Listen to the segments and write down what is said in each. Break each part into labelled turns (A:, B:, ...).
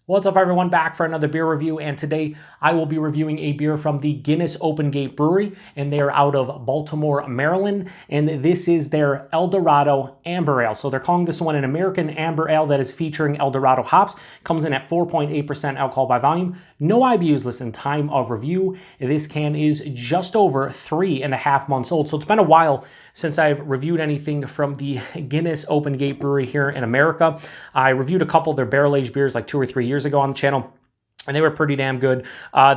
A: What's up, everyone? Back for another beer review, and today I will be reviewing a beer from the Guinness Open Gate Brewery, and they are out of Baltimore, Maryland, and this is their El Dorado Amber Ale. So they're calling this one an American Amber Ale that is featuring El Dorado hops. Comes in at 4.8% alcohol by volume. No IBUs listed in time of review. This can is just over 3.5 months old, so it's been a while since I've reviewed anything from the Guinness Open Gate Brewery here in America. I reviewed a couple of their barrel-aged beers like 2 or 3 years ago on the channel, and they were pretty damn good.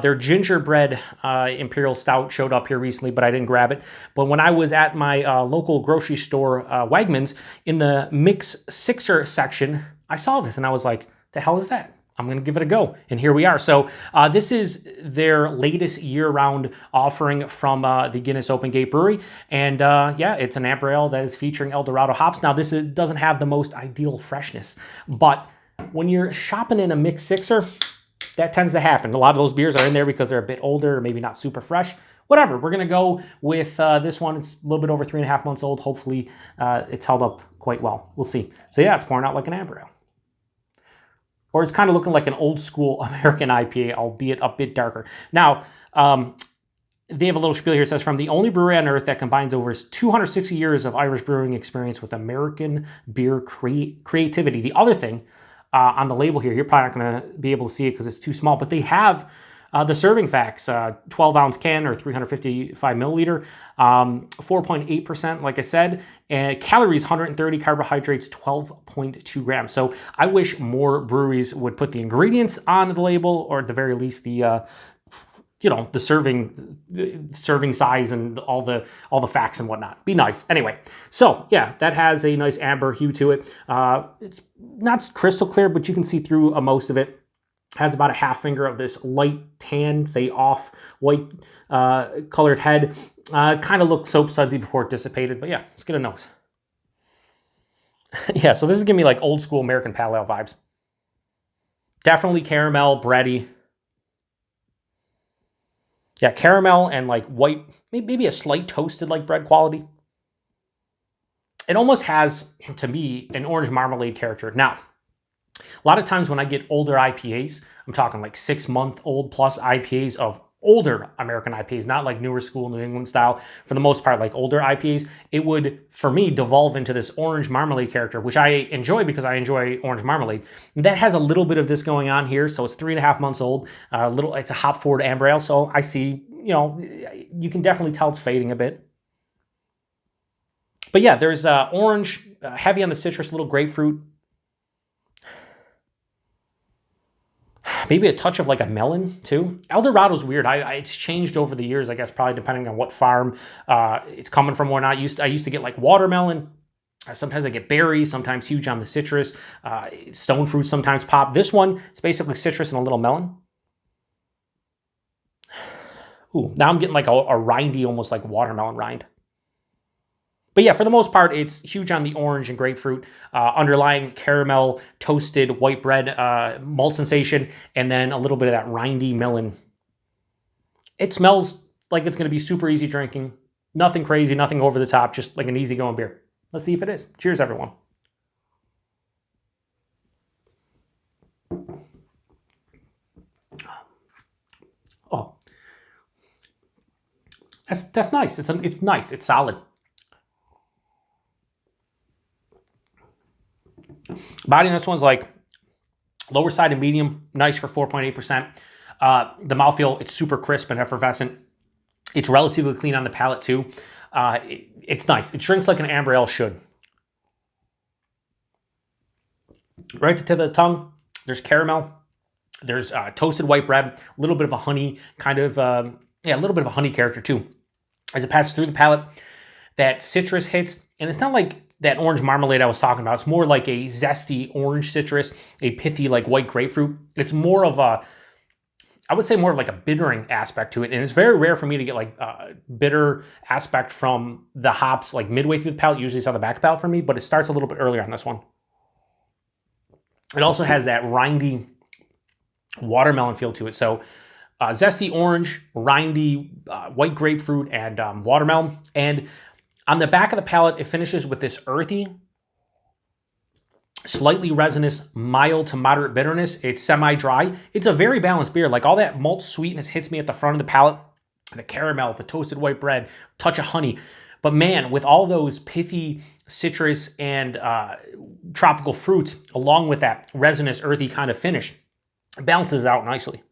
A: Their gingerbread Imperial Stout showed up here recently, but I didn't grab it. But when I was at my local grocery store, Wegmans, in the Mix Sixer section, I saw this, and I was like, the hell is that? I'm going to give it a go, and here we are. So this is their latest year-round offering from the Guinness Open Gate Brewery, and yeah, it's an amber ale that is featuring El Dorado hops. Now, this doesn't have the most ideal freshness, but when you're shopping in a mixed sixer, that tends to happen. A lot of those beers are in there because they're a bit older, or maybe not super fresh. Whatever, we're going to go with this one. It's a little bit over 3.5 months old. Hopefully, it's held up quite well. We'll see. So yeah, it's pouring out like an amber ale. Or it's kind of looking like an old school American IPA, albeit a bit darker. Now, they have a little spiel here. It says, from the only brewery on earth that combines over 260 years of Irish brewing experience with American beer creativity. The other thing on the label here, you're probably not going to be able to see it because it's too small, but they have the serving facts, 12-ounce can or 355 milliliter, 4.8%, like I said, and calories, 130, carbohydrates, 12.2 grams. So I wish more breweries would put the ingredients on the label, or at the very least the the serving size and all the facts and whatnot. Be nice. Anyway, so yeah, that has a nice amber hue to it. It's not crystal clear, but you can see through most of it. Has about a half finger of this light tan, say off white colored head. Kind of looked soap sudsy before it dissipated, but yeah, let's get a nose. Yeah, so this is giving me like old school American Pale Ale vibes. Definitely caramel, bready. Yeah, caramel and like white, maybe a slight toasted like bread quality. It almost has, to me, an orange marmalade character. Now, a lot of times when I get older IPAs, I'm talking like 6-month-old plus IPAs of older American IPAs, not like newer school New England style. For the most part, like older IPAs, it would, for me, devolve into this orange marmalade character, which I enjoy because I enjoy orange marmalade. And that has a little bit of this going on here. So it's 3.5 months old. It's a hop-forward amber ale. So I see, you can definitely tell it's fading a bit. But yeah, there's orange, heavy on the citrus, a little grapefruit. Maybe a touch of like a melon too. El Dorado's weird. It's changed over the years, I guess, probably depending on what farm it's coming from or not. I used to get like watermelon. Sometimes I get berry, sometimes huge on the citrus. Stone fruit sometimes pop. This one, it's basically citrus and a little melon. Ooh, now I'm getting like a rindy, almost like watermelon rind. But yeah, for the most part, it's huge on the orange and grapefruit, underlying caramel, toasted white bread, malt sensation, and then a little bit of that rindy melon. It smells like it's going to be super easy drinking. Nothing crazy, nothing over the top, just like an easygoing beer. Let's see if it is. Cheers, everyone. Oh, that's nice. It's nice. It's solid. Body on this one's like lower side and medium, nice for 4.8%. The mouthfeel, it's super crisp and effervescent. It's relatively clean on the palate too. It's nice. It drinks like an amber ale should. Right at the tip of the tongue, there's caramel. There's toasted white bread, a little bit of a honey kind of, a little bit of a honey character too. As it passes through the palate, that citrus hits, and it's not like that orange marmalade I was talking about. It's more like a zesty orange citrus, a pithy like white grapefruit. It's more of a, I would say more of like a bittering aspect to it. And it's very rare for me to get like bitter aspect from the hops like midway through the palate. Usually it's on the back of the palate for me, but it starts a little bit earlier on this one. It also has that rindy watermelon feel to it. So zesty orange, rindy white grapefruit, and watermelon. And on the back of the palate, it finishes with this earthy Slightly resinous, mild to moderate bitterness. It's semi-dry. It's a very balanced beer. Like all that malt sweetness hits me at the front of the palate. The caramel, the toasted white bread, touch of honey. But man, with all those pithy citrus and tropical fruits, along with that resinous, earthy kind of finish, it balances it out nicely.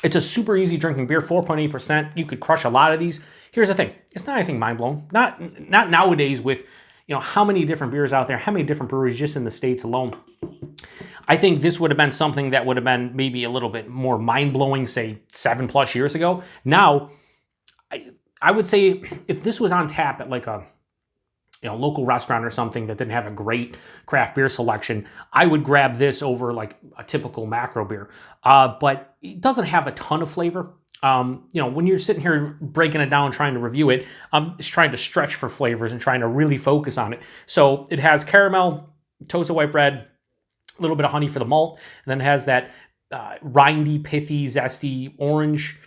A: It's a super easy drinking beer, 4.8%. You could crush a lot of these. Here's the thing. It's not anything mind-blowing. Not nowadays with, how many different beers out there, how many different breweries just in the States alone. I think this would have been something that would have been maybe a little bit more mind-blowing, say, 7+ years ago. Now, I would say if this was on tap at like a local restaurant or something that didn't have a great craft beer selection, I would grab this over like a typical macro beer. But it doesn't have a ton of flavor. When you're sitting here breaking it down, trying to review it, I'm just trying to stretch for flavors and trying to really focus on it. So it has caramel, toasted white bread, a little bit of honey for the malt, and then it has that rindy, pithy, zesty orange,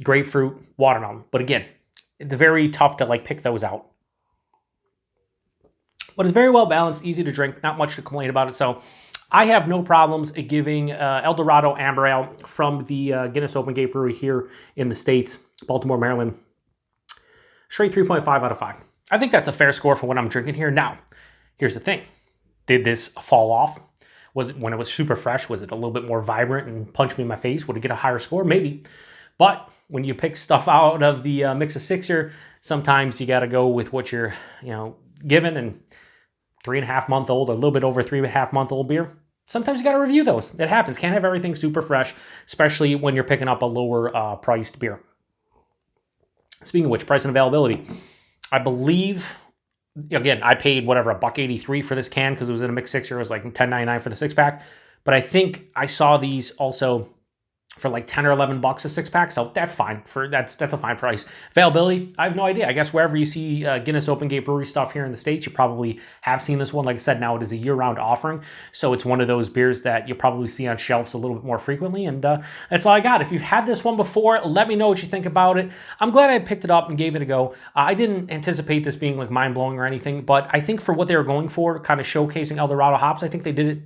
A: grapefruit, watermelon. But again, it's very tough to pick those out. But it's very well balanced, easy to drink, not much to complain about it. So I have no problems giving El Dorado Amber Ale from the Guinness Open Gate Brewery here in the States, Baltimore, Maryland. Straight 3.5 out of 5. I think that's a fair score for what I'm drinking here. Now, here's the thing. Did this fall off? Was it when it was super fresh? Was it a little bit more vibrant and punch me in my face? Would it get a higher score? Maybe. But when you pick stuff out of the mix of sixer, sometimes you got to go with what you're, given. And 3.5-month-old, a little bit over 3.5-month-old beer, sometimes you got to review those. It happens. Can't have everything super fresh, especially when you're picking up a lower priced beer. Speaking of which, price and availability. I believe, again, I paid whatever, $1.83 for this can because it was in a mixed sixer. It was like $10.99 for the 6-pack. But I think I saw these also for like $10 or $11 a 6-pack, so that's fine. That's a fine price. Availability, I have no idea. I guess wherever you see Guinness Open Gate Brewery stuff here in the States, you probably have seen this one. Like I said, now it is a year-round offering, so it's one of those beers that you'll probably see on shelves a little bit more frequently, and that's all I got. If you've had this one before, let me know what you think about it. I'm glad I picked it up and gave it a go. I didn't anticipate this being like mind-blowing or anything, but I think for what they were going for, kind of showcasing El Dorado hops, I think they did it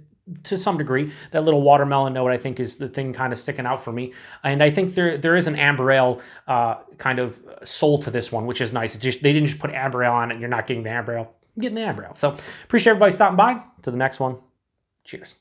A: to some degree. That little watermelon note, I think, is the thing kind of sticking out for me. And I think there is an amber ale kind of soul to this one, which is nice. They didn't just put amber ale on it. You're not getting the amber ale. You're getting the amber ale. So appreciate everybody stopping by. To the next one. Cheers.